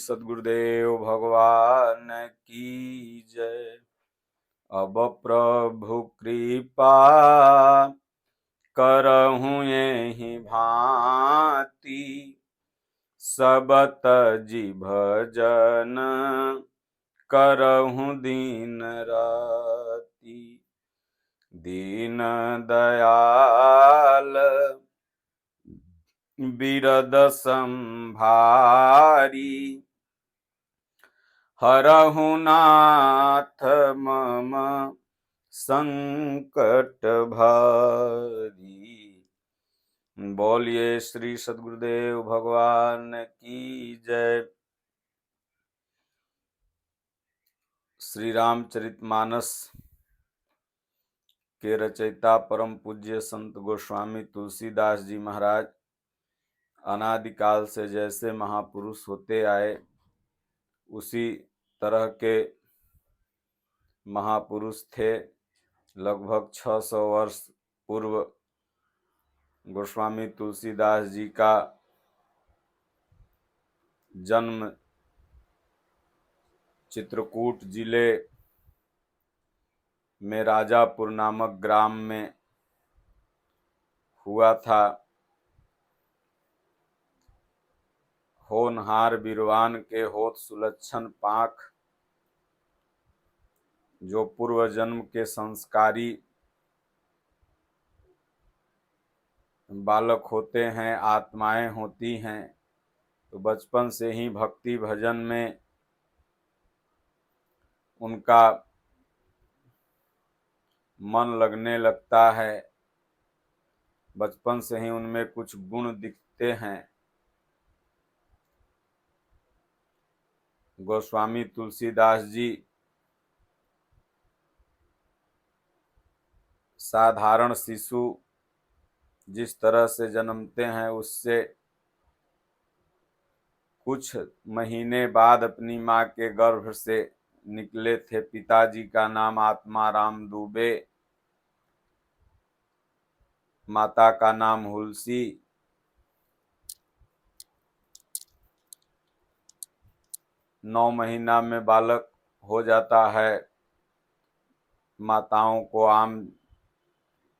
सद्गुरुदेव भगवान की जय। अब प्रभु कृपा करहूँ यही भांति, सब तजी भजन करहूँ दिन राति। दीन दयाल बिरद संभारी, हरहु नाथ मम संकट भारी। बोलिए श्री सद्गुरुदेव भगवान की जय। श्री रामचरितमानस के रचयिता परम पूज्य संत गोस्वामी तुलसीदास जी महाराज अनादिकाल से जैसे महापुरुष होते आए, उसी तरह के महापुरुष थे। लगभग 600 वर्ष पूर्व गोस्वामी तुलसीदास जी का जन्म चित्रकूट जिले में राजापुर नामक ग्राम में हुआ था। होनहार बिरवान के होत सुलक्षण पाख, जो पूर्व जन्म के संस्कारी बालक होते हैं, आत्माएं होती हैं, तो बचपन से ही भक्ति भजन में उनका मन लगने लगता है। बचपन से ही उनमें कुछ गुण दिखते हैं। गोस्वामी तुलसीदास जी साधारण शिशु जिस तरह से जन्मते हैं, उससे कुछ महीने बाद अपनी माँ के गर्भ से निकले थे। पिताजी का नाम आत्माराम दुबे, माता का नाम हुलसी। नौ महीना में बालक हो जाता है। माताओं को आम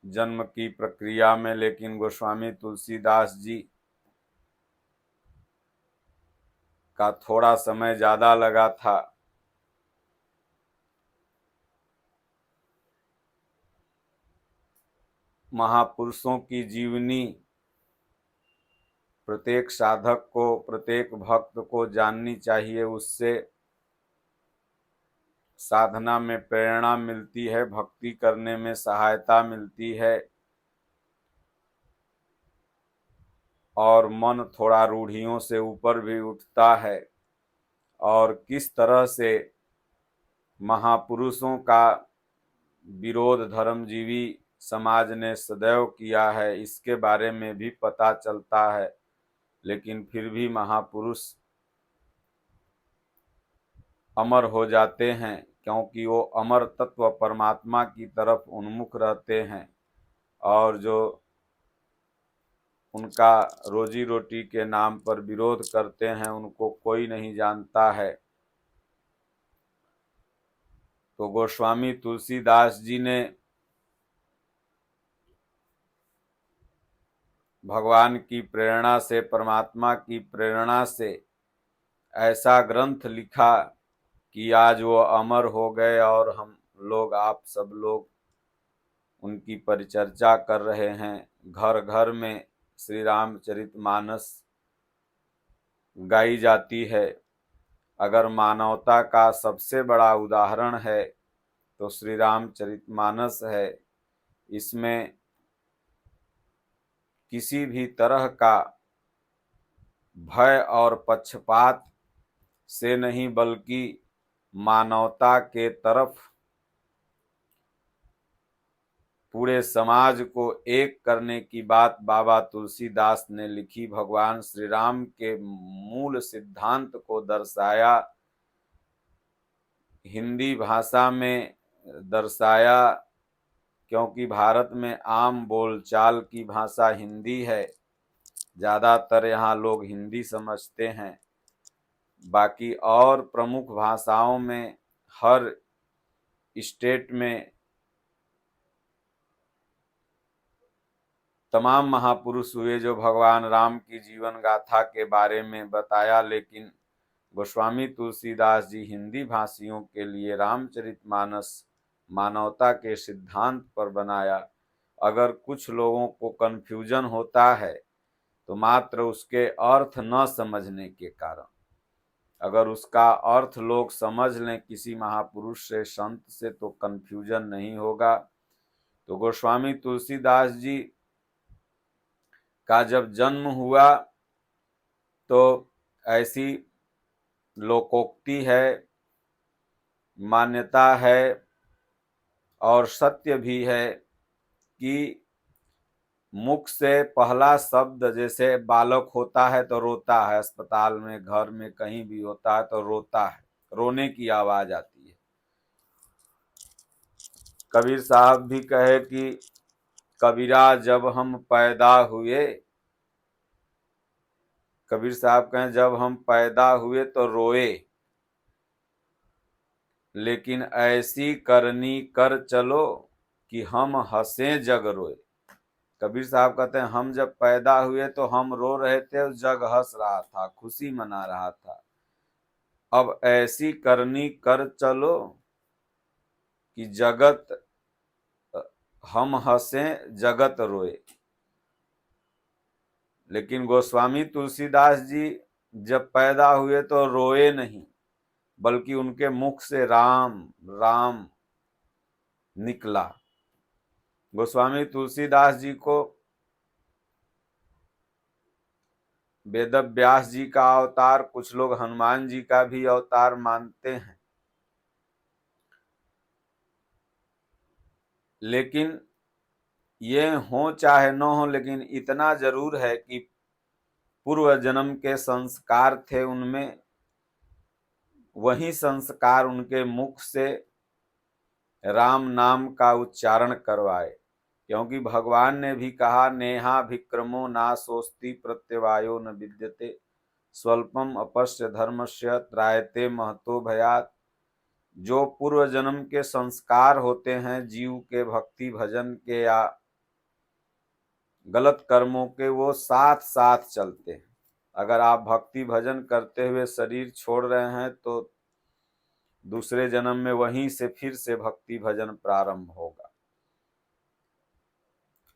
जन्म की प्रक्रिया में, लेकिन गोस्वामी तुलसीदास जी का थोड़ा समय ज्यादा लगा था। महापुरुषों की जीवनी प्रत्येक साधक को, प्रत्येक भक्त को जाननी चाहिए। उससे साधना में प्रेरणा मिलती है, भक्ति करने में सहायता मिलती है, और मन थोड़ा रूढ़ियों से ऊपर भी उठता है। और किस तरह से महापुरुषों का विरोध धर्मजीवी समाज ने सदैव किया है, इसके बारे में भी पता चलता है। लेकिन फिर भी महापुरुष अमर हो जाते हैं, क्योंकि वो अमर तत्व परमात्मा की तरफ उन्मुख रहते हैं, और जो उनका रोजी रोटी के नाम पर विरोध करते हैं, उनको कोई नहीं जानता है। तो गोस्वामी तुलसीदास जी ने भगवान की प्रेरणा से, परमात्मा की प्रेरणा से ऐसा ग्रंथ लिखा कि आज वो अमर हो गए, और हम लोग, आप सब लोग उनकी परिचर्चा कर रहे हैं। घर घर में श्री रामचरितमानस गाई जाती है। अगर मानवता का सबसे बड़ा उदाहरण है तो श्री रामचरितमानस है। इसमें किसी भी तरह का भय और पक्षपात से नहीं, बल्कि मानवता के तरफ, पूरे समाज को एक करने की बात बाबा तुलसीदास ने लिखी। भगवान श्री राम के मूल सिद्धांत को दर्शाया, हिंदी भाषा में दर्शाया, क्योंकि भारत में आम बोलचाल की भाषा हिंदी है। ज़्यादातर यहाँ लोग हिंदी समझते हैं। बाकी और प्रमुख भाषाओं में हर स्टेट में तमाम महापुरुष हुए जो भगवान राम की जीवन गाथा के बारे में बताया, लेकिन गोस्वामी तुलसीदास जी हिंदी भाषियों के लिए रामचरितमानस मानवता के सिद्धांत पर बनाया। अगर कुछ लोगों को कन्फ्यूजन होता है तो मात्र उसके अर्थ न समझने के कारण। अगर उसका अर्थ लोग समझ लें किसी महापुरुष से, संत से, तो कन्फ्यूजन नहीं होगा। तो गोस्वामी तुलसीदास जी का जब जन्म हुआ तो ऐसी लोकोक्ति है, मान्यता है और सत्य भी है कि मुख से पहला शब्द, जैसे बालक होता है तो रोता है, अस्पताल में, घर में, कहीं भी होता है तो रोता है, रोने की आवाज आती है। कबीर साहब भी कहे कि कबीरा जब हम पैदा हुए, कबीर साहब कहें जब हम पैदा हुए तो रोए, लेकिन ऐसी करनी कर चलो कि हम हंसे जग रोए। कबीर साहब कहते हैं हम जब पैदा हुए तो हम रो रहे थे, जग हंस रहा था, खुशी मना रहा था। अब ऐसी करनी कर चलो कि जगत, हम हंसे जगत रोए। लेकिन गोस्वामी तुलसीदास जी जब पैदा हुए तो रोए नहीं, बल्कि उनके मुख से राम राम निकला। गोस्वामी तुलसीदास जी को वेद व्यास जी का अवतार, कुछ लोग हनुमान जी का भी अवतार मानते हैं, लेकिन ये हो चाहे न हो, लेकिन इतना जरूर है कि पूर्व जन्म के संस्कार थे उनमें, वही संस्कार उनके मुख से राम नाम का उच्चारण करवाए। क्योंकि भगवान ने भी कहा, नेहा विक्रमो ना सोस्ति प्रत्यवायो न विद्यते स्वल्पम अपश्य धर्मस्य त्रायते महतो भयात। जो पूर्व जन्म के संस्कार होते हैं जीव के, भक्ति भजन के या गलत कर्मों के, वो साथ साथ चलते हैं। अगर आप भक्ति भजन करते हुए शरीर छोड़ रहे हैं तो दूसरे जन्म में वहीं से फिर से भक्ति भजन प्रारंभ होगा।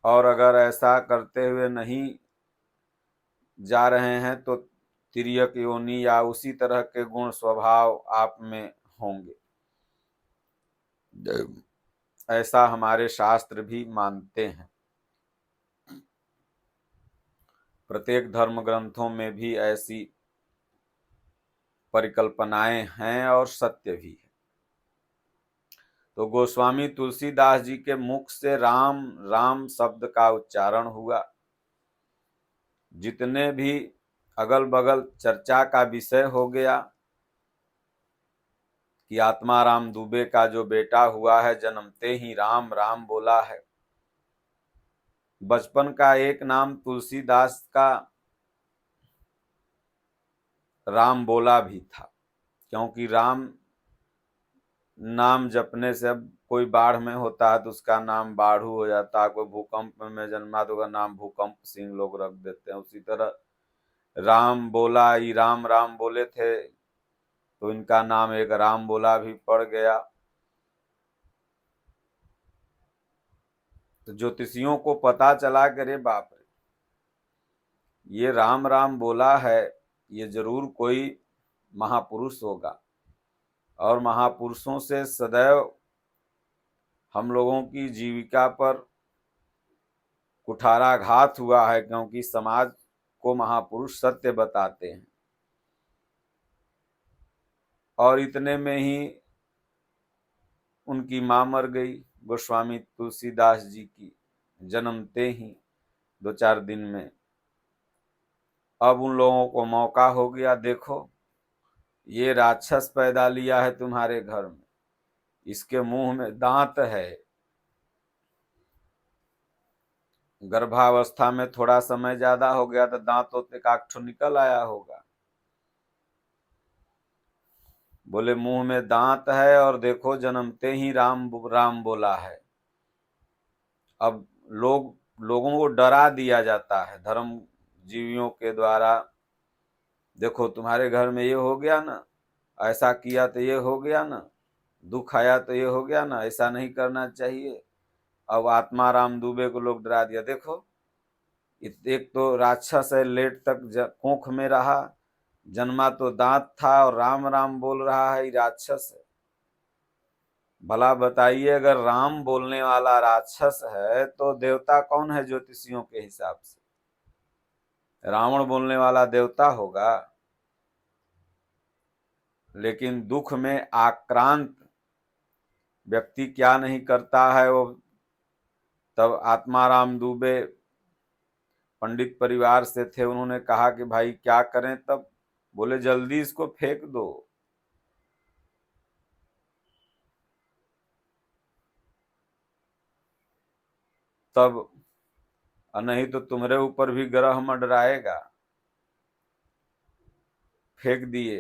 और अगर ऐसा करते हुए नहीं जा रहे हैं तो तिर्यक योनि या उसी तरह के गुण स्वभाव आप में होंगे। ऐसा हमारे शास्त्र भी मानते हैं। प्रत्येक धर्म ग्रंथों में भी ऐसी परिकल्पनाएं हैं और सत्य भी है। तो गोस्वामी तुलसीदास जी के मुख से राम राम शब्द का उच्चारण हुआ। जितने भी अगल बगल चर्चा का विषय हो गया कि आत्माराम दुबे का जो बेटा हुआ है जन्मते ही राम राम बोला है। बचपन का एक नाम तुलसीदास का राम बोला भी था, क्योंकि राम नाम जपने से, अब कोई बाढ़ में होता है तो उसका नाम बाढ़ू हो जाता है, कोई भूकंप में जन्मा तो उसका नाम भूकंप सिंह लोग रख देते हैं। उसी तरह राम बोला, ये राम राम बोले थे तो इनका नाम एक राम बोला भी पड़ गया। तो ज्योतिषियों को पता चला कि अरे बाप रे, ये राम राम बोला है, ये जरूर कोई महापुरुष होगा। और महापुरुषों से सदैव हम लोगों की जीविका पर कुठाराघात हुआ है, क्योंकि समाज को महापुरुष सत्य बताते हैं। और इतने में ही उनकी मां मर गई, गोस्वामी तुलसीदास जी की, जन्मते ही 2-4 दिन में। अब उन लोगों को मौका हो गया, देखो ये राक्षस पैदा लिया है तुम्हारे घर में, इसके मुंह में दांत है, गर्भावस्था में थोड़ा समय ज्यादा हो गया तो दांतों से काठो निकल आया होगा। बोले मुंह में दांत है और देखो जन्मते ही राम राम बोला है। अब लोगों को डरा दिया जाता है धर्म जीवियों के द्वारा। देखो तुम्हारे घर में ये हो गया ना, ऐसा किया तो ये हो गया ना, दुख आया तो ये हो गया ना, ऐसा नहीं करना चाहिए। अब आत्मा राम दुबे को लोग डरा दिया। देखो एक तो राक्षस है, लेट तक कोख में रहा, जन्मा तो दांत था और राम राम बोल रहा है, राक्षस है। भला बताइए, अगर राम बोलने वाला राक्षस है तो देवता कौन है ज्योतिषियों के हिसाब से? रावण बोलने वाला देवता होगा। लेकिन दुख में आक्रांत व्यक्ति क्या नहीं करता है वो। तब आत्माराम दुबे पंडित परिवार से थे, उन्होंने कहा कि भाई क्या करें? तब बोले जल्दी इसको फेंक दो। तब नहीं तो तुम्हारे ऊपर भी ग्रह मंडराएगा। फेंक दिए।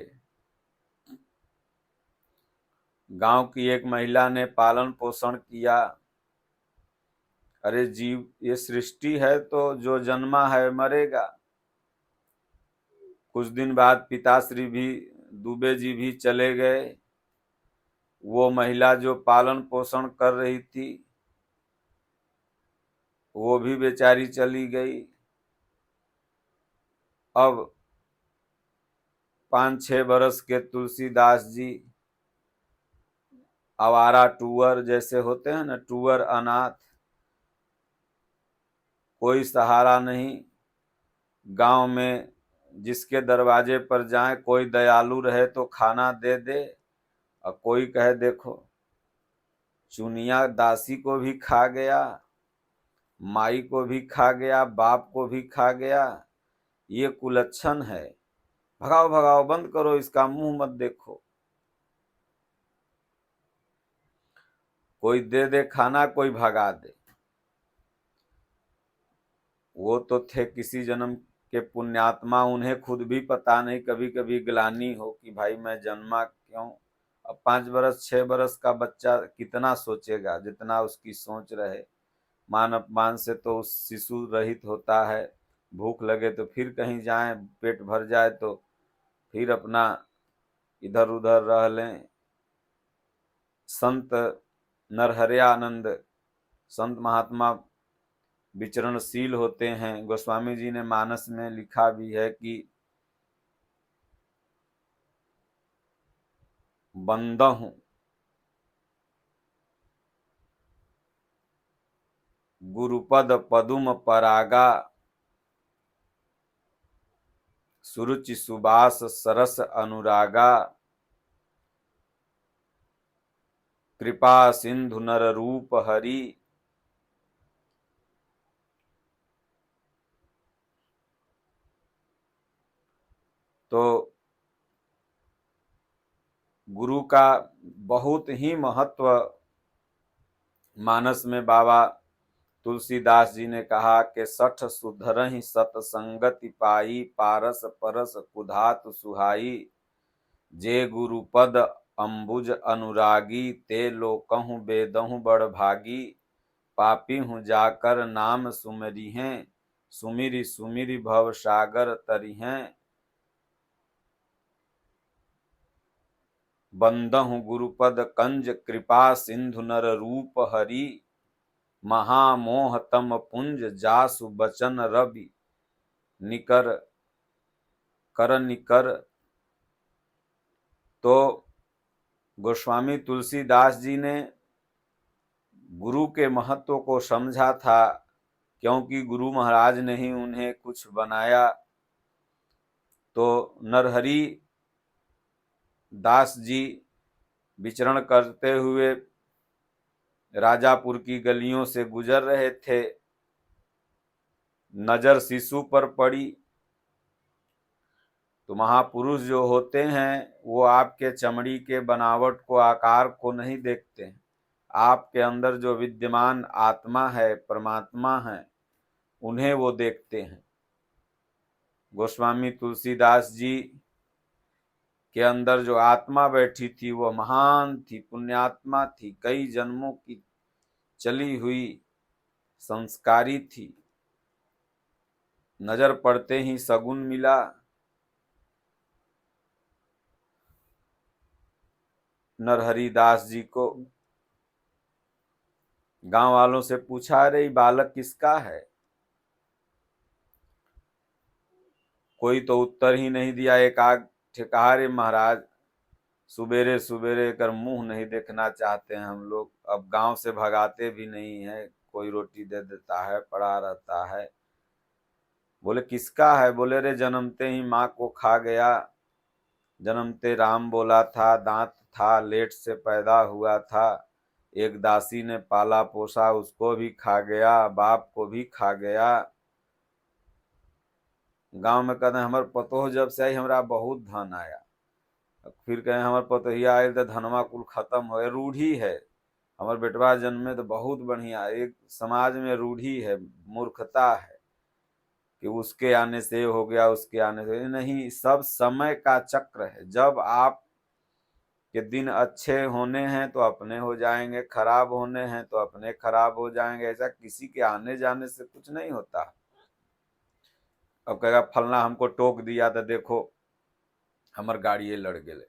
गांव की एक महिला ने पालन पोषण किया। अरे जीव, ये सृष्टि है तो जो जन्मा है मरेगा। कुछ दिन बाद पिताश्री भी, दुबे जी भी चले गए। वो महिला जो पालन पोषण कर रही थी वो भी बेचारी चली गई। अब 5-6 बरस के तुलसीदास जी, आवारा टूअर जैसे होते हैं ना, टूअर अनाथ, कोई सहारा नहीं। गांव में जिसके दरवाजे पर जाए कोई दयालु रहे तो खाना दे दे, और कोई कहे देखो चुनिया दासी को भी खा गया, माई को भी खा गया, बाप को भी खा गया, ये कुलच्छन है, भगाओ भगाओ, बंद करो, इसका मुंह मत देखो। कोई दे दे खाना, कोई भगा दे। वो तो थे किसी जन्म के पुण्यात्मा, उन्हें खुद भी पता नहीं, कभी कभी ग्लानि हो कि भाई मैं जन्मा क्यों। अब 5-6 बरस का बच्चा कितना सोचेगा, जितना उसकी सोच रहे। मान अपमान से तो उस शिशु रहित होता है। भूख लगे तो फिर कहीं जाएं, पेट भर जाए तो फिर अपना इधर उधर रह लें। संत नरहरियानंद, संत महात्मा विचरणशील होते हैं। गोस्वामी जी ने मानस में लिखा भी है कि बंदहु गुरुपद पदुम परागा, सुरुचि सुबास सरस अनुरागा, कृपा सिंधु नर रूप हरि। तो गुरु का बहुत ही महत्व मानस में बाबा तुलसीदास जी ने कहा कि सठ सुधरहि सतसंगति पाई, पारस परस कुधात सुहाई, जे गुरुपद अंबुज अनुरागी, ते लोकहु बेदहु बड़ भागी, पापी हूँ जाकर नाम सुमरी हैं, सुमिरी सुमिरी भव सागर तरी हैं। बंदहु गुरुपद कंज कृपा सिंधु नर रूप हरि, महामोह तम पुंज जासु बचन रवि, निकर कर निकर। तो गोस्वामी तुलसीदास जी ने गुरु के महत्व को समझा था, क्योंकि गुरु महाराज ने ही उन्हें कुछ बनाया। तो नरहरि दास जी विचरण करते हुए राजापुर की गलियों से गुजर रहे थे। नजर शिशु पर पड़ी। तो महापुरुष जो होते हैं वो आपके चमड़ी के बनावट को, आकार को नहीं देखते हैं, आपके अंदर जो विद्यमान आत्मा है, परमात्मा है, उन्हें वो देखते हैं। गोस्वामी तुलसीदास जी के अंदर जो आत्मा बैठी थी वह महान थी, पुण्यात्मा थी, कई जन्मों की चली हुई संस्कारी थी। नजर पड़ते ही सगुन मिला। नरहरि दास जी को गांव वालों से पूछा, अरे बालक किसका है? कोई तो उत्तर ही नहीं दिया। एक आग कहा, रे महाराज, सुबेरे सुबेरे कर मुंह नहीं देखना चाहते हैं हम लोग, अब गांव से भगाते भी नहीं है, कोई रोटी दे देता है, पड़ा रहता है। बोले किसका है? बोले रे जन्मते ही माँ को खा गया, जन्मते राम बोला था, दांत था, लेट से पैदा हुआ था, एक दासी ने पाला पोसा, उसको भी खा गया, बाप को भी खा गया। गांव में कहते हैं, हमार पतोह जब से आई हमरा बहुत धन आया। फिर कहें हमार पतोहिया आये तो धनवा कुल खत्म हो गए। रूढ़ी है, हमार बेटवा जन्मे तो बहुत बढ़िया। एक समाज में रूढ़ी है, मूर्खता है कि उसके आने से हो गया, उसके आने से नहीं। सब समय का चक्र है। जब आप के दिन अच्छे होने हैं तो अपने हो जाएंगे, खराब होने हैं तो अपने खराब हो जाएंगे। ऐसा किसी के आने जाने से कुछ नहीं होता। अब कहेगा फलना हमको टोक दिया तो देखो हमर गाड़िए लड़ गए,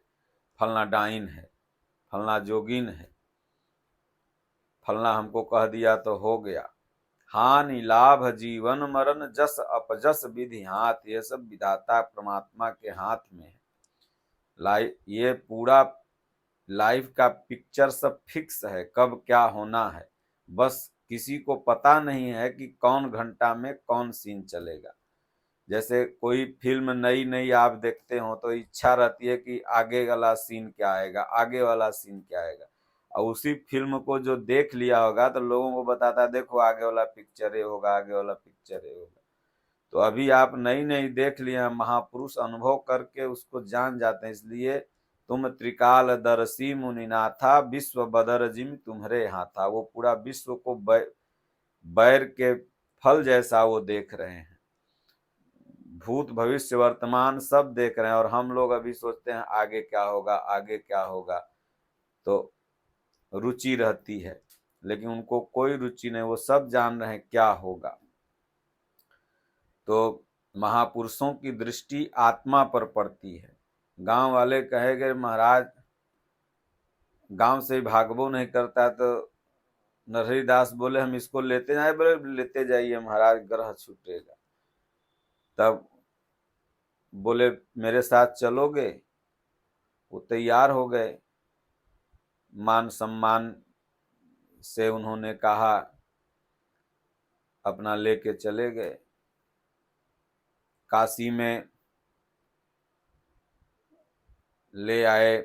फलना डाइन है, फलना जोगिन है, फलना हमको कह दिया तो हो गया। हानि लाभ जीवन मरण जस अपजस विधि हाथ, ये सब विधाता परमात्मा के हाथ में है। ये पूरा लाइफ का पिक्चर सब फिक्स है, कब क्या होना है। बस किसी को पता नहीं है कि कौन घंटा में कौन सीन चलेगा। जैसे कोई फिल्म नई नई आप देखते हो तो इच्छा रहती है कि आगे वाला सीन क्या आएगा, आगे वाला सीन क्या आएगा। और उसी फिल्म को जो देख लिया होगा तो लोगों को बताता है, देखो आगे वाला पिक्चर ये होगा, आगे वाला पिक्चर ये होगा। तो अभी आप नई नई देख लिए, महापुरुष अनुभव करके उसको जान जाते हैं। इसलिए तुम त्रिकाल दर्शी मुनिनाथा, विश्व बदर जिम तुम्हारे हाथा। वो पूरा विश्व को बैर के फल जैसा वो देख रहे हैं, भूत भविष्य वर्तमान सब देख रहे हैं। और हम लोग अभी सोचते हैं आगे क्या होगा, आगे क्या होगा। तो रुचि रहती है, लेकिन उनको कोई रुचि नहीं, वो सब जान रहे हैं क्या होगा। तो महापुरुषों की दृष्टि आत्मा पर पड़ती है। गांव वाले कहेंगे महाराज गांव से भागवो नहीं करता, तो नरहरि दास बोले हम इसको लेते जाए। बोले लेते जाइए महाराज, ग्रह छूटेगा। तब बोले मेरे साथ चलोगे? वो तैयार हो गए। मान सम्मान से उन्होंने कहा, अपना लेके चले गए। काशी में ले आए।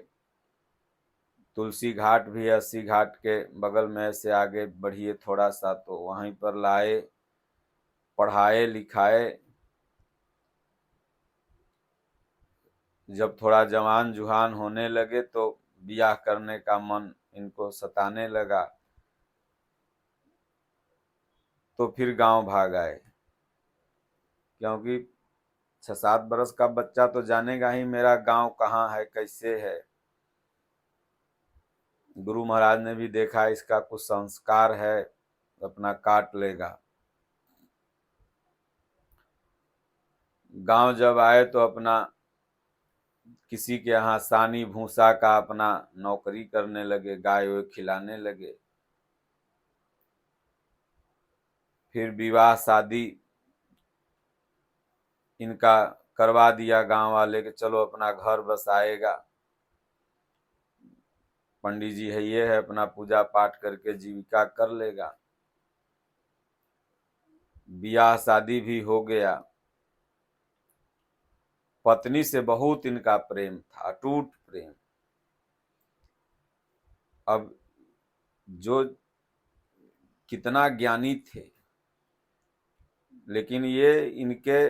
तुलसी घाट भी है, अस्सी घाट के बगल में से आगे बढ़िए थोड़ा सा, तो वहीं पर लाए, पढ़ाए लिखाए। जब थोड़ा जवान जुहान होने लगे तो ब्याह करने का मन इनको सताने लगा, तो फिर गांव भाग आए। क्योंकि 6-7 बरस का बच्चा तो जानेगा ही मेरा गांव कहाँ है, कैसे है। गुरु महाराज ने भी देखा इसका कुछ संस्कार है, अपना काट लेगा। गांव जब आए तो अपना किसी के यहाँ सानी भूसा का अपना नौकरी करने लगे, गाय वाय खिलाने लगे। फिर विवाह शादी इनका करवा दिया गांव वाले कि चलो अपना घर बसाएगा, पंडित जी है ये है, अपना पूजा पाठ करके जीविका कर लेगा। ब्याह शादी भी हो गया। पत्नी से बहुत इनका प्रेम था, अटूट प्रेम। अब जो कितना ज्ञानी थे, लेकिन ये इनके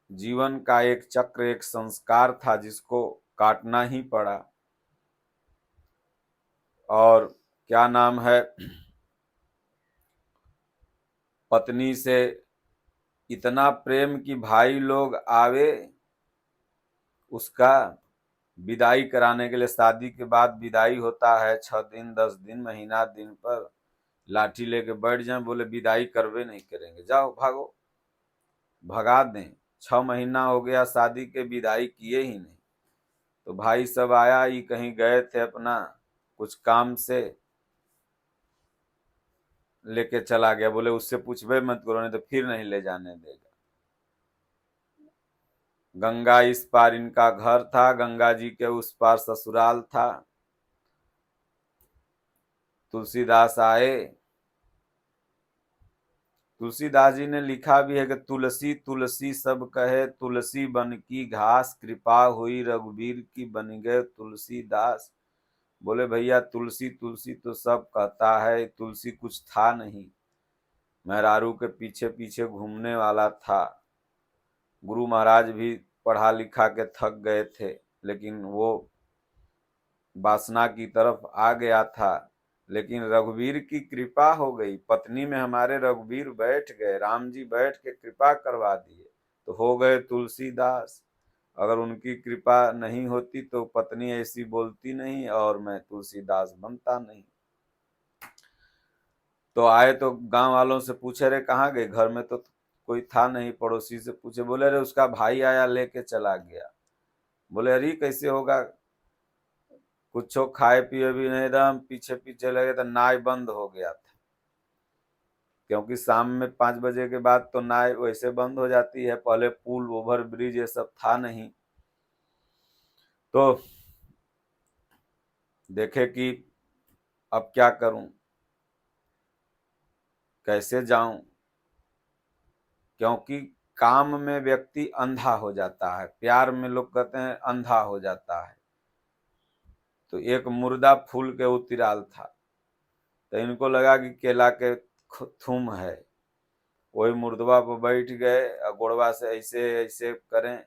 जीवन का एक चक्र, एक संस्कार था जिसको काटना ही पड़ा। और क्या नाम है, पत्नी से इतना प्रेम कि भाई लोग आवे उसका विदाई कराने के लिए, शादी के बाद विदाई होता है 6 दिन 10 दिन महीना दिन पर, लाठी लेके बैठ जाए, बोले विदाई करवे नहीं करेंगे, जाओ भागो, भगा दें। 6 महीना हो गया शादी के, विदाई किए ही नहीं। तो भाई सब आया, ही कहीं गए थे अपना कुछ काम से, लेके चला गया। बोले उससे पूछबे मत करो, नहीं तो फिर नहीं ले जाने देगा। गंगा इस पार इनका घर था, गंगा जी के उस पार ससुराल था। तुलसीदास आए, तुलसीदास जी ने लिखा भी है कि तुलसी तुलसी सब कहे, तुलसी बन की घास, कृपा हुई रघुवीर की बन गए तुलसीदास। बोले भैया तुलसी तुलसी तो सब कहता है, तुलसी कुछ था नहीं, मेहरारू के पीछे पीछे घूमने वाला था। गुरु महाराज भी पढ़ा लिखा के थक गए थे, लेकिन वो वासना की तरफ आ गया था। लेकिन रघुवीर की कृपा हो गई, पत्नी में हमारे रघुवीर बैठ गए, राम जी बैठ के कृपा करवा दिए, तो हो गए तुलसीदास। अगर उनकी कृपा नहीं होती तो पत्नी ऐसी बोलती नहीं और मैं तुलसीदास बनता नहीं। तो आए तो गांव वालों से पूछे, रे कहाँ गए, घर में तो कोई था नहीं। पड़ोसी से पूछे, बोले रे उसका भाई आया लेके चला गया। बोले अरे कैसे होगा, कुछ खाए पिए भी नहीं, एकदम पीछे पीछे लगे तो नाव बंद हो गया था, क्योंकि शाम में 5 बजे के बाद तो नाव वैसे बंद हो जाती है, पहले पुल ओवर ब्रिज ये सब था नहीं। तो देखे कि अब क्या करूं, कैसे जाऊं, क्योंकि काम में व्यक्ति अंधा हो जाता है, प्यार में लोग कहते हैं अंधा हो जाता है। तो एक मुर्दा फूल के उतिराल था, तो इनको लगा कि केला के थूम है, वही मुर्दवा पर बैठ गए और गोड़वा से ऐसे ऐसे करें।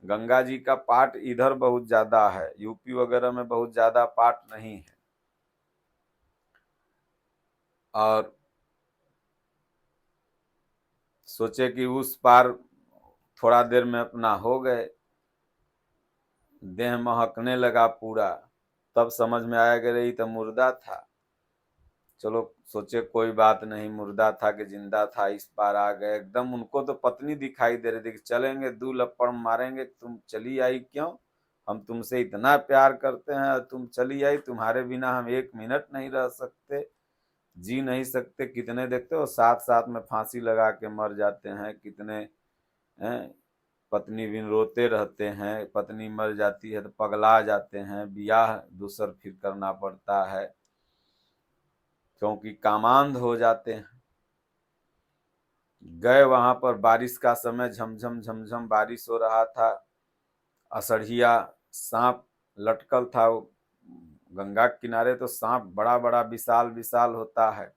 गंगा जी का पाठ इधर बहुत ज्यादा है, यूपी वगैरह में बहुत ज्यादा पाठ नहीं है। और सोचे कि उस पार थोड़ा देर में अपना हो गए, देह महकने लगा पूरा, तब समझ में आया कि रही तो मुर्दा था। चलो सोचे कोई बात नहीं, मुर्दा था कि जिंदा था, इस पार आ गए। एकदम उनको तो पत्नी दिखाई दे रही थी कि चलेंगे, 2 लपड़ मारेंगे, तुम चली आई क्यों, हम तुमसे इतना प्यार करते हैं, तुम चली आई, तुम्हारे बिना हम 1 मिनट नहीं रह सकते, जी नहीं सकते। कितने देखते हो साथ साथ में फांसी लगा के मर जाते हैं, कितने हैं पत्नी बिन रोते रहते हैं, पत्नी मर जाती है तो पगला जाते हैं, ब्याह दूसर फिर करना पड़ता है, क्योंकि कामांध हो जाते हैं। गए वहां पर, बारिश का समय, झमझम झमझम बारिश हो रहा था। असढ़िया सांप लटकल था, गंगा के किनारे तो सांप बड़ा बड़ा विशाल विशाल होता है।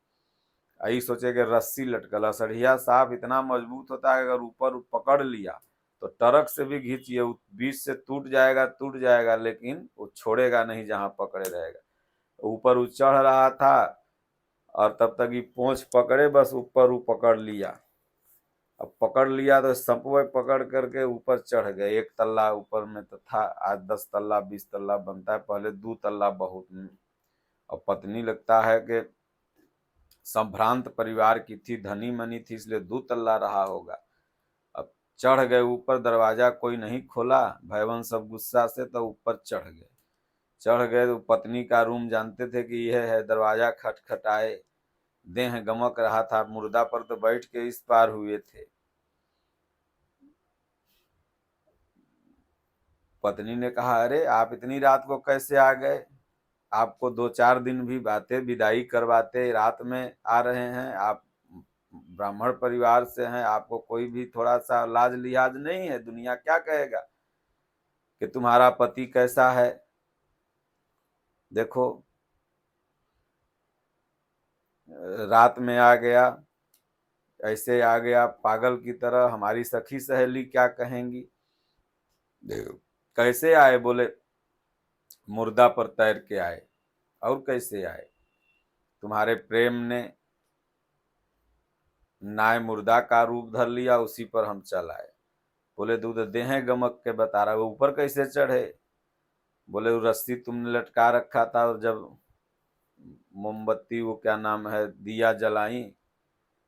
यही सोचे कि रस्सी लटकल, असढ़िया सांप इतना मजबूत होता है, अगर ऊपर पकड़ लिया तो टरक से भी खींचिए बीच से टूट जाएगा, लेकिन वो छोड़ेगा नहीं, जहां पकड़े रहेगा। ऊपर वो चढ़ रहा था और तब तक ये पोंछ पकड़े, बस ऊपर वो पकड़ लिया। अब पकड़ लिया तो संपवे पकड़ करके ऊपर चढ़ गए, 1 तल्ला ऊपर में तो था, आज 10 तल्ला 20 तल्ला बनता है, पहले 2 तल्ला बहुत। और पत्नी लगता है कि संभ्रांत परिवार की थी, धनी मनी थी, इसलिए 2 तल्ला रहा होगा। अब चढ़ गए ऊपर, दरवाजा कोई नहीं खोला, भयवन सब गुस्सा से, तो ऊपर चढ़ गए। चढ़ गए तो पत्नी का रूम जानते थे कि यह है, दरवाजा खटखटाए, देह गमक रहा था, मुर्दा पर तो बैठ के इस पार हुए थे। पत्नी ने कहा, अरे आप इतनी रात को कैसे आ गए, आपको 2-4 दिन भी बातें विदाई करवाते, रात में आ रहे हैं, आप ब्राह्मण परिवार से हैं, आपको कोई भी थोड़ा सा लाज लिहाज नहीं है, दुनिया क्या कहेगा कि तुम्हारा पति कैसा है। देखो रात में आ गया, ऐसे आ गया पागल की तरह, हमारी सखी सहेली क्या कहेंगी। कैसे आए, बोले मुर्दा पर तैर के आए। और कैसे आए, तुम्हारे प्रेम ने नाय मुर्दा का रूप धर लिया, उसी पर हम चल आए। बोले दूध देह गमक के बता रहा, वो ऊपर कैसे चढ़े। बोले वो रस्सी तुमने लटका रखा था, और जब मोमबत्ती वो क्या नाम है दिया जलाई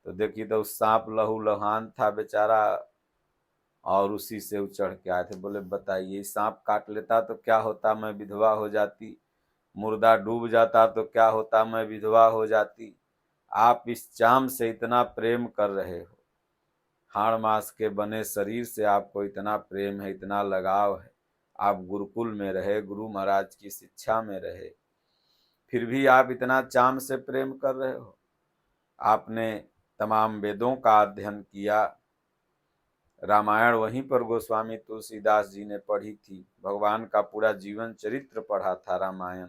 तो देखी तो सांप लहू लुहान था बेचारा, और उसी से वो चढ़ के आए थे। बोले बताइए सांप काट लेता तो क्या होता, मैं विधवा हो जाती, मुर्दा डूब जाता तो क्या होता, मैं विधवा हो जाती। आप इस चाम से इतना प्रेम कर रहे हो, हाड़ मास के बने शरीर से आपको इतना प्रेम है, इतना लगाव है, आप गुरुकुल में रहे, गुरु महाराज की शिक्षा में रहे, फिर भी आप इतना चाम से प्रेम कर रहे हो। आपने तमाम वेदों का अध्ययन किया, रामायण वहीं पर गोस्वामी तुलसीदास जी ने पढ़ी थी, भगवान का पूरा जीवन चरित्र पढ़ा था रामायण।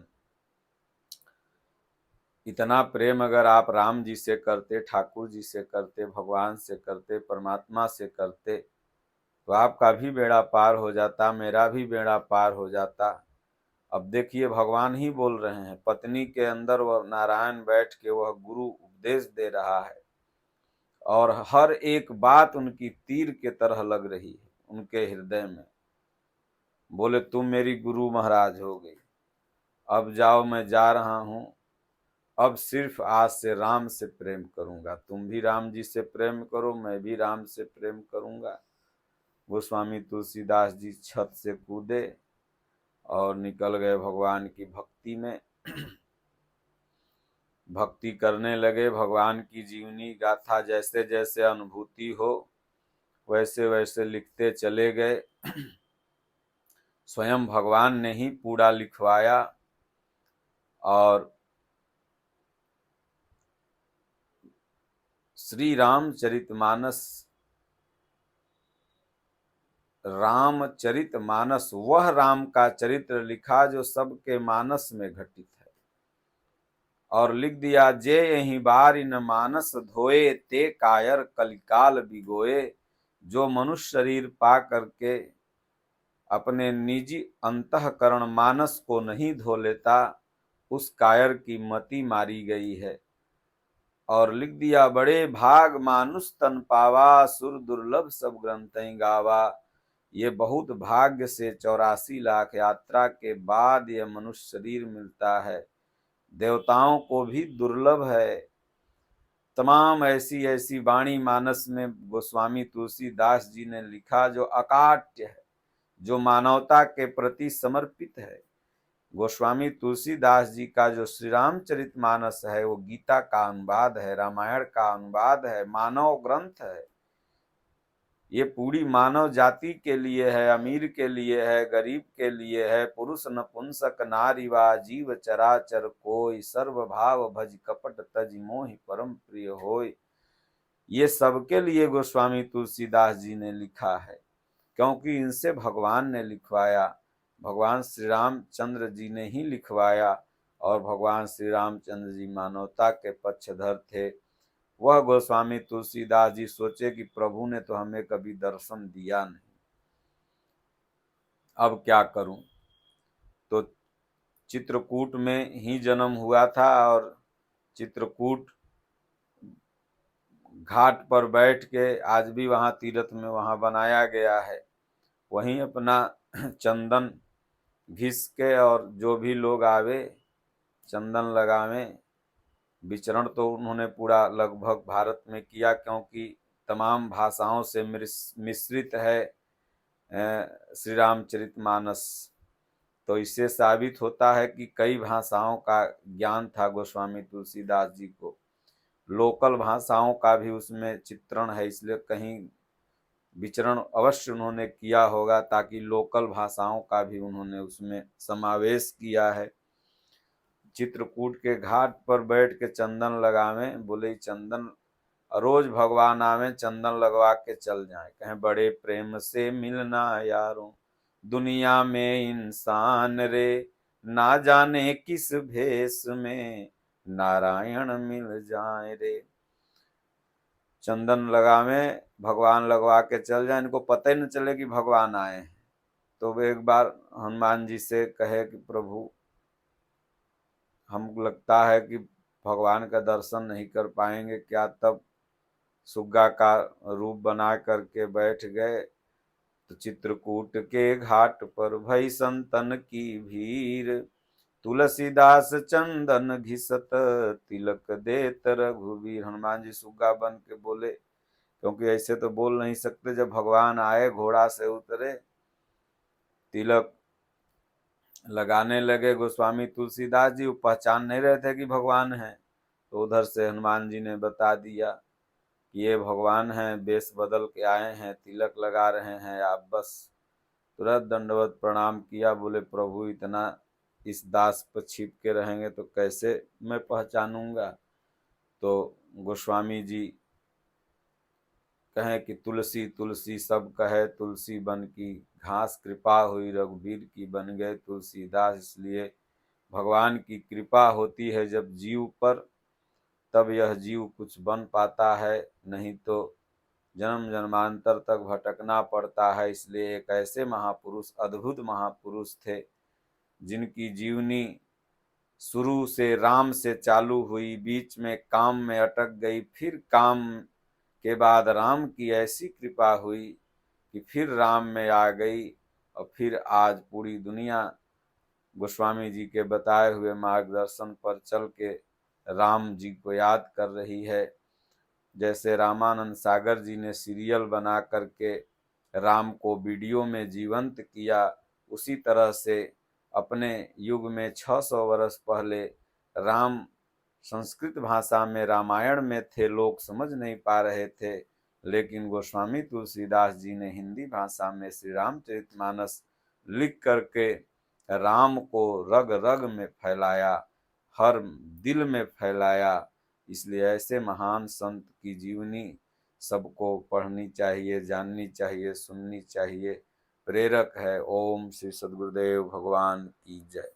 इतना प्रेम अगर आप राम जी से करते, ठाकुर जी से करते, भगवान से करते, परमात्मा से करते, तो आपका भी बेड़ा पार हो जाता, मेरा भी बेड़ा पार हो जाता। अब देखिए भगवान ही बोल रहे हैं, पत्नी के अंदर वह नारायण बैठ के वह गुरु उपदेश दे रहा है, और हर एक बात उनकी तीर के तरह लग रही है उनके हृदय में। बोले तुम मेरी गुरु महाराज हो गई, अब जाओ मैं जा रहा हूं, अब सिर्फ आज से राम से प्रेम करूंगा, तुम भी राम जी से प्रेम करो, मैं भी राम से प्रेम करूंगा। गोस्वामी तुलसीदास जी छत से कूदे और निकल गए भगवान की भक्ति में। भक्ति करने लगे, भगवान की जीवनी गाथा जैसे जैसे अनुभूति हो वैसे वैसे लिखते चले गए। स्वयं भगवान ने ही पूरा लिखवाया, और श्री रामचरितमानस, रामचरितमानस वह राम का चरित्र लिखा जो सबके मानस में घटित है, और लिख दिया जे यही बार इन मानस धोए, ते कायर कलिकाल बिगोए। जो मनुष्य शरीर पा करके अपने निजी अंतःकरण मानस को नहीं धो लेता, उस कायर की मति मारी गई है। और लिख दिया बड़े भाग मानुष तन पावा, सुर दुर्लभ सब ग्रंथ गावा। ये बहुत भाग्य से 84 लाख यात्रा के बाद यह मनुष्य शरीर मिलता है, देवताओं को भी दुर्लभ है। तमाम ऐसी ऐसी वाणी मानस में गोस्वामी तुलसीदास जी ने लिखा जो अकाट्य है, जो मानवता के प्रति समर्पित है। गोस्वामी तुलसीदास जी का जो श्री रामचरितमानस है वो गीता का अनुवाद है, रामायण का अनुवाद है, मानव ग्रंथ है। ये पूरी मानव जाति के लिए है, अमीर के लिए है, गरीब के लिए है, पुरुष नपुंसक नारी वा जीव चराचर कोई, सर्व भाव भज कपट तज मोहि परम प्रिय होय। ये सबके लिए गोस्वामी तुलसीदास जी ने लिखा है, क्योंकि इनसे भगवान ने लिखवाया, भगवान श्री रामचंद्र जी ने ही लिखवाया, और भगवान श्री रामचंद्र जी मानवता के पक्षधर थे। वह गोस्वामी तुलसीदास जी सोचे कि प्रभु ने तो हमें कभी दर्शन दिया नहीं, अब क्या करूं। तो चित्रकूट में ही जन्म हुआ था, और चित्रकूट घाट पर बैठ के आज भी वहां तीर्थ में वहां बनाया गया है, वहीं अपना चंदन घिस के और जो भी लोग आवे चंदन लगावे। विचरण तो उन्होंने पूरा लगभग भारत में किया, क्योंकि तमाम भाषाओं से मिश्रित है श्री रामचरितमानस। तो इससे साबित होता है कि कई भाषाओं का ज्ञान था गोस्वामी तुलसीदास जी को। लोकल भाषाओं का भी उसमें चित्रण है, इसलिए कहीं विचरण अवश्य उन्होंने किया होगा, ताकि लोकल भाषाओं का भी उन्होंने उसमें समावेश किया है। चित्रकूट के घाट पर बैठ के चंदन लगावे, बोले चंदन रोज भगवान आवे चंदन लगवा के चल जाए, कहें बड़े प्रेम से मिलना यारों, दुनिया में इंसान रे, ना जाने किस भेष में नारायण मिल जाए रे। चंदन लगावे, भगवान लगवा के चल जाए, इनको पता ही न चले कि भगवान आए हैं। तो वे एक बार हनुमान जी से कहे कि प्रभु हमको लगता है कि भगवान का दर्शन नहीं कर पाएंगे क्या, तब सुग्गा का रूप बना करके बैठ गए। तो चित्रकूट के घाट पर भई संतन की भीड़, तुलसीदास चंदन घिसत तिलक देत रघुवीर। हनुमान जी सुग्गा बन के बोले, क्योंकि ऐसे तो बोल नहीं सकते। जब भगवान आए, घोड़ा से उतरे, तिलक लगाने लगे गोस्वामी तुलसीदास जी। वो पहचान नहीं रहे थे कि भगवान हैं, तो उधर से हनुमान जी ने बता दिया कि ये भगवान हैं, वेश बदल के आए हैं, तिलक लगा रहे हैं आप। बस तुरंत दंडवत प्रणाम किया, बोले प्रभु इतना इस दास पर छिप के रहेंगे तो कैसे मैं पहचानूंगा। तो गोस्वामी जी कहें कि तुलसी तुलसी सब कहे, तुलसी बन की घास, कृपा हुई रघुवीर की बन गए तुलसीदास। इसलिए भगवान की कृपा होती है जब जीव पर, तब यह जीव कुछ बन पाता है, नहीं तो जन्म जन्मांतर तक भटकना पड़ता है। इसलिए एक ऐसे महापुरुष, अद्भुत महापुरुष थे, जिनकी जीवनी शुरू से राम से चालू हुई, बीच में काम में अटक गई, फिर काम के बाद राम की ऐसी कृपा हुई कि फिर राम में आ गई, और फिर आज पूरी दुनिया गोस्वामी जी के बताए हुए मार्गदर्शन पर चल के राम जी को याद कर रही है। जैसे रामानंद सागर जी ने सीरियल बना करके राम को वीडियो में जीवंत किया, उसी तरह से अपने युग में 600 वर्ष पहले राम संस्कृत भाषा में रामायण में थे, लोग समझ नहीं पा रहे थे, लेकिन गोस्वामी तुलसीदास जी ने हिंदी भाषा में श्री रामचरितमानस लिख करके राम को रग रग में फैलाया, हर दिल में फैलाया। इसलिए ऐसे महान संत की जीवनी सबको पढ़नी चाहिए, जाननी चाहिए, सुननी चाहिए, प्रेरक है। ओम श्री सद्गुरुदेव भगवान की जय।